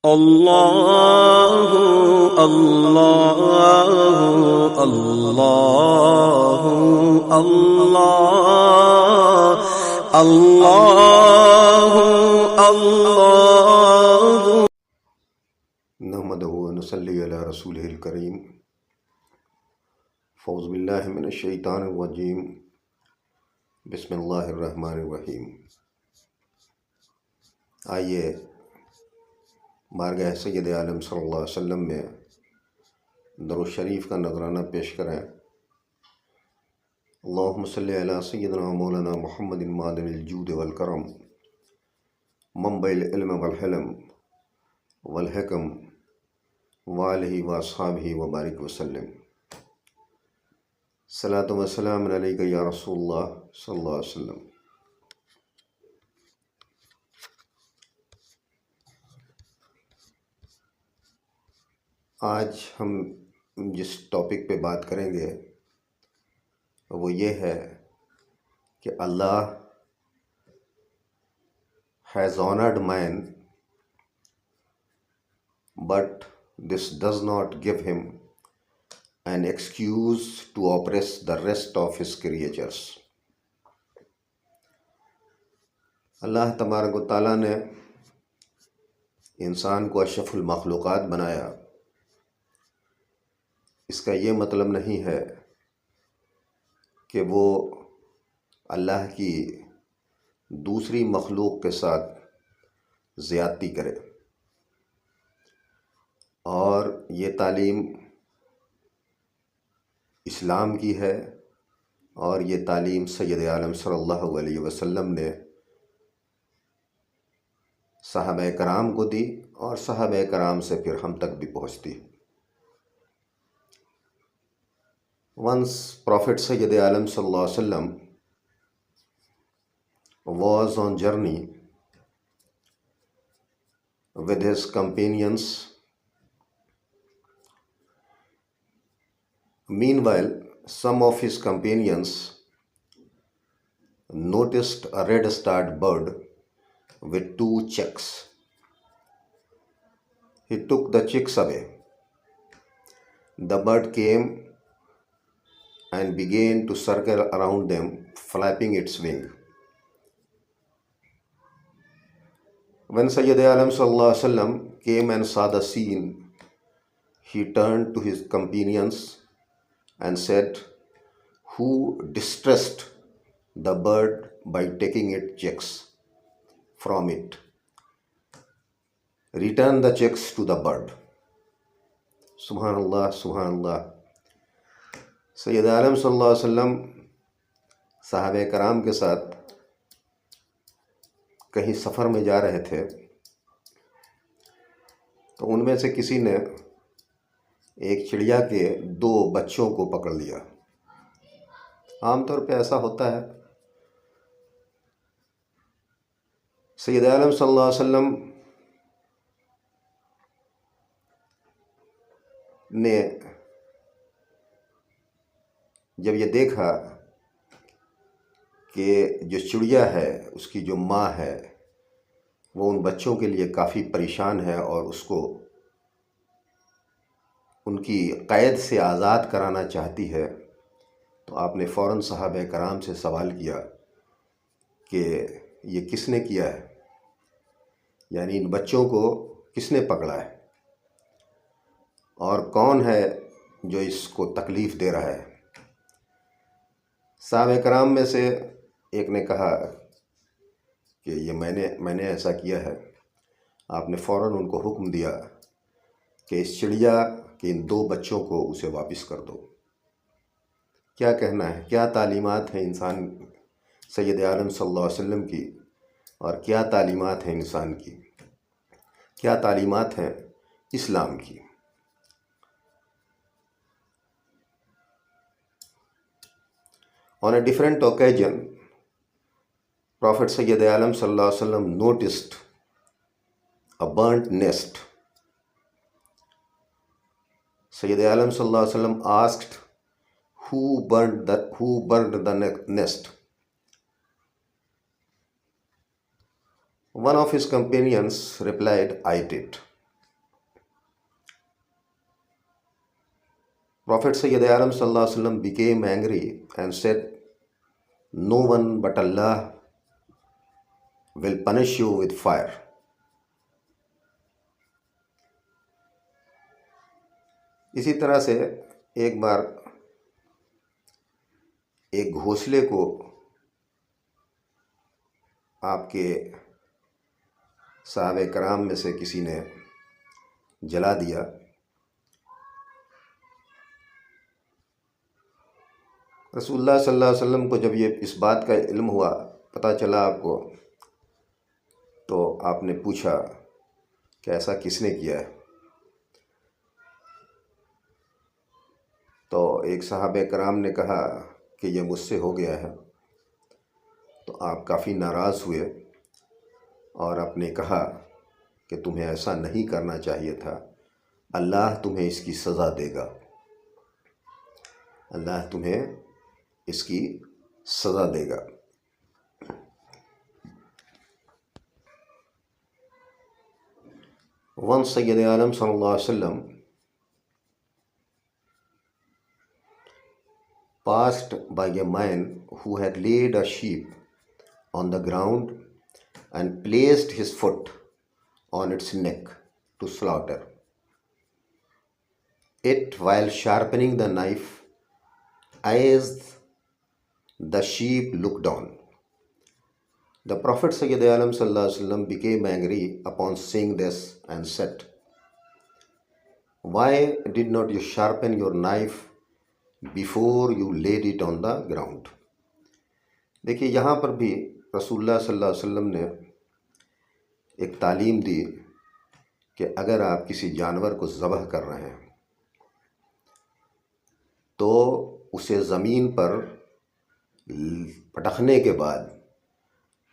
अल्लाहु अल्लाहु अल्लाहु अल्लाह अल्लाहु अल्लाहु नहमदुहु व नसल्ली अला रसूलिहिल करीम। फ़ौज़ बिल्लाहि मिनश शैतानिर रजीम। बिस्मिल्लाहिर रहमानिर रहीम। आइए बारगाह सय्यद आलम सल्लल्लाहु अलैहि वसल्लम में दरूद शरीफ का नजराना पेश करें। अल्लाहुम्मा सल्लि अला सय्यदिना मौलाना मुहम्मदिन मादिनिल जूद वल करम मंबइल इल्म वल हिल्म वल हिकम व आलिहि व अस्हाबिहि व बारिक वसल्लम। सलातु व सलाम अलैका या रसूलल्लाह सल्लल्लाहु अलैहि वसल्लम। आज हम जिस टॉपिक पे बात करेंगे वो ये है कि Allah has honoured man but this does not give him an excuse to oppress the rest of his creatures. Allah तबारक व तआला ने इंसान को अशरफुल मखलूक़ात बनाया। इसका ये मतलब नहीं है कि वो अल्लाह की दूसरी मखलूक के साथ ज़्यादती करे। और ये तालीम इस्लाम की है और ये तालीम सय्यद आलम सल्लल्लाहु अलैहि वसल्लम ने सहाबा कराम को दी और सहाबा कराम से फिर हम तक भी पहुँचती। Once Prophet Sayyid Alam Sallallahu Alaihi Wasallam was on journey with his companions. Meanwhile, some of his companions noticed a red starred bird with two chicks. He took the chicks away. The bird came and began to circle around them, flapping its wing. When Sayyid Alam Sallallahu Alaihi Wasallam came and saw the scene, he turned to his companions and said, "Who distressed the bird by taking its chicks from it? Return the chicks to the bird." Subhanallah, Subhanallah. Syed आलम सल्लल्लाहु अलैहि वसल्लम साहबे कराम के साथ कहीं सफ़र में जा रहे थे तो उनमें से किसी ने एक चिड़िया के दो बच्चों को पकड़ लिया। आमतौर पे ऐसा होता है। सैयद आलम सल्लल्लाहु अलैहि वसल्लम ने जब ये देखा कि जो चिड़िया है उसकी जो माँ है वो उन बच्चों के लिए काफ़ी परेशान है और उसको उनकी क़ैद से आज़ाद कराना चाहती है, तो आपने फ़ौरन सहाबा कराम से सवाल किया कि ये किसने किया है, यानी इन बच्चों को किसने पकड़ा है और कौन है जो इसको तकलीफ़ दे रहा है। साहबे कराम में से एक ने कहा कि ये मैंने ऐसा किया है। आपने फ़ौरन उनको हुक्म दिया कि इस चिड़िया के इन दो बच्चों को उसे वापस कर दो। क्या कहना है, क्या तालीमात हैं इंसान सैयद आलम सल्लल्लाहु अलैहि वसल्लम की और क्या तालीमात हैं इंसान की, क्या तालीमात हैं इस्लाम की। On a different occasion, Prophet Sayyid Alam Sallallahu Alaihi Wasallam noticed a burnt nest. Sayyid Alam Sallallahu Alaihi Wasallam asked, who burned the nest? One of his companions replied, "I did." Prophet Sayyid Alam Sallallahu Alaihi Wasallam became angry and said, "No one but Allah will punish you with fire." इसी तरह से एक बार एक घोंसले को आपके साहबे कराम में से किसी ने जला दिया। रसूलुल्लाह सल्लल्लाहु अलैहि वसल्लम को जब ये इस बात का इल्म हुआ, पता चला आपको, तो आपने पूछा कि ऐसा किसने किया है। तो एक साहबे कराम ने कहा कि ये मुझसे हो गया है। तो आप काफ़ी नाराज़ हुए और आपने कहा कि तुम्हें ऐसा नहीं करना चाहिए था, अल्लाह तुम्हें इसकी सज़ा देगा, अल्लाह तुम्हें इसकी सज़ा देगा। Once Sayyid Alam Sallallahu Alaihi Wasallam passed by a man who had laid a sheep on the ground and placed his foot on its neck to slaughter it while sharpening the knife as the sheep looked on. The Prophet Sayyid Alam Sallallahu Alaihi Wasallam became angry upon seeing this and said, "Why did not you sharpen your knife before you laid it on the ground?" देखिए, यहाँ पर भी रसूलुल्लाह सल्लल्लाहु अलैहि वसल्लम ने एक तालीम दी कि अगर आप किसी जानवर को ज़बह कर रहे हैं तो उसे ज़मीन पर पटकने के बाद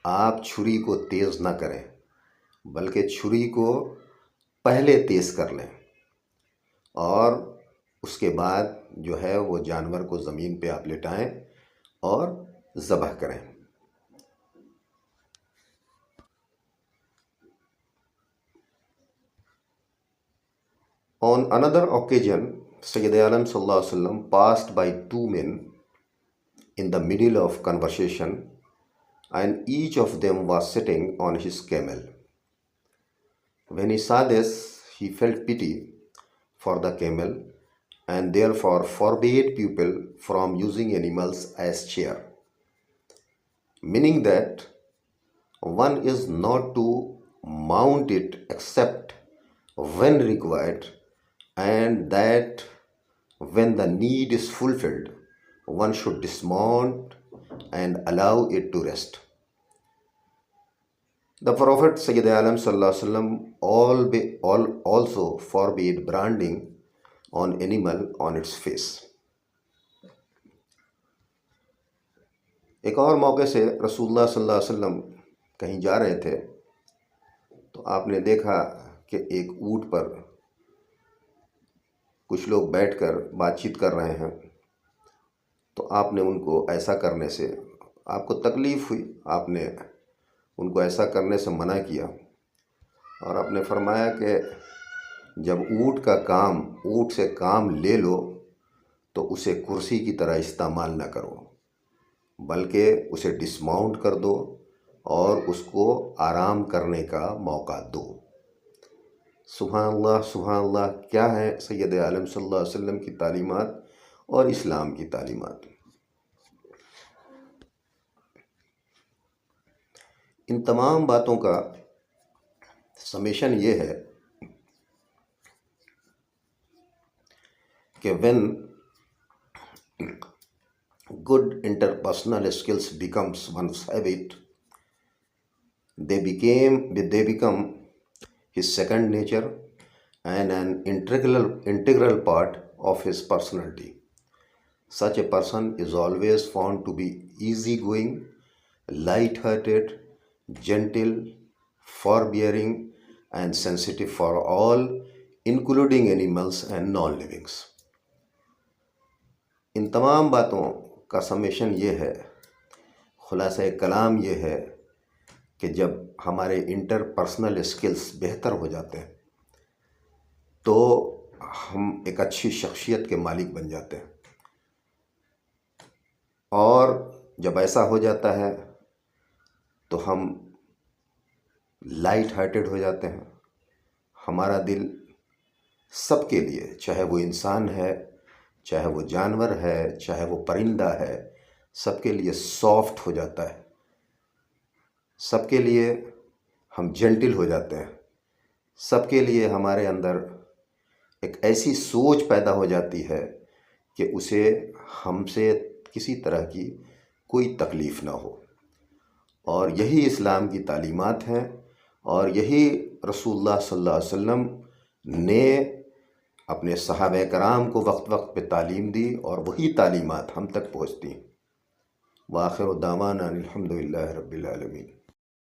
आप छुरी को तेज़ ना करें, बल्कि छुरी को पहले तेज़ कर लें और उसके बाद जो है वो जानवर को ज़मीन पे आप लेटाएं और ज़बह करें। On another occasion, Sayyid Alam Sallallahu Alaihi Wasallam passed by two men in the middle of conversation, and each of them was sitting on his camel. When he saw this, he felt pity for the camel and therefore forbade people from using animals as chair, meaning that one is not to mount it except when required, and that when the need is fulfilled, one should dismount and allow it to rest. The Prophet Sayyid Alam Sallallahu Alaihi Wasallam also forbade branding on animal on its face. एक और मौके से रसूलुल्लाह सल्लल्लाहु अलैहि वसल्लम कहीं जा रहे थे तो आपने देखा कि एक ऊँट पर कुछ लोग बैठकर बातचीत कर रहे हैं। तो आपने उनको ऐसा करने से आपको तकलीफ़ हुई, आपने उनको ऐसा करने से मना किया और आपने फरमाया कि जब ऊँट से काम ले लो तो उसे कुर्सी की तरह इस्तेमाल ना करो, बल्कि उसे डिसमाउंट कर दो और उसको आराम करने का मौका दो। सुभान अल्लाह, सुभान अल्लाह, क्या है सैयद आलम सल्लल्लाहु अलैहि वसल्लम की तालीमात और इस्लाम की तालीमात। इन तमाम बातों का समेशन ये है कि when good interpersonal skills becomes one's habit, they become his second nature and an integral part of his personality. Such a person is always found to be easygoing, light-hearted, gentle, forbearing, and sensitive for all, including animals and non-livings. इन तमाम बातों का summation ये है, खुलासा कलाम ये है कि जब हमारे इंटरपर्सनल स्किल्स बेहतर हो जाते हैं तो हम एक अच्छी शख्सियत के मालिक बन जाते हैं। और जब ऐसा हो जाता है तो हम लाइट हार्टेड हो जाते हैं। हमारा दिल सबके लिए, चाहे वो इंसान है, चाहे वो जानवर है, चाहे वो परिंदा है, सबके लिए सॉफ्ट हो जाता है। सबके लिए हम जेंटिल हो जाते हैं। सबके लिए हमारे अंदर एक ऐसी सोच पैदा हो जाती है कि उसे हमसे किसी तरह की कोई तकलीफ़ ना हो। और यही इस्लाम की तालीमात हैं, और यही रसूलुल्लाह सल्लल्लाहु अलैहि वसल्लम ने अपने सहाबा कराम को वक्त वक्त पे तालीम दी, और वही तालीमात हम तक पहुँचती। व आखिर दावाना अनिल हम्दुलिल्लाहि रब्बिल आलमीन।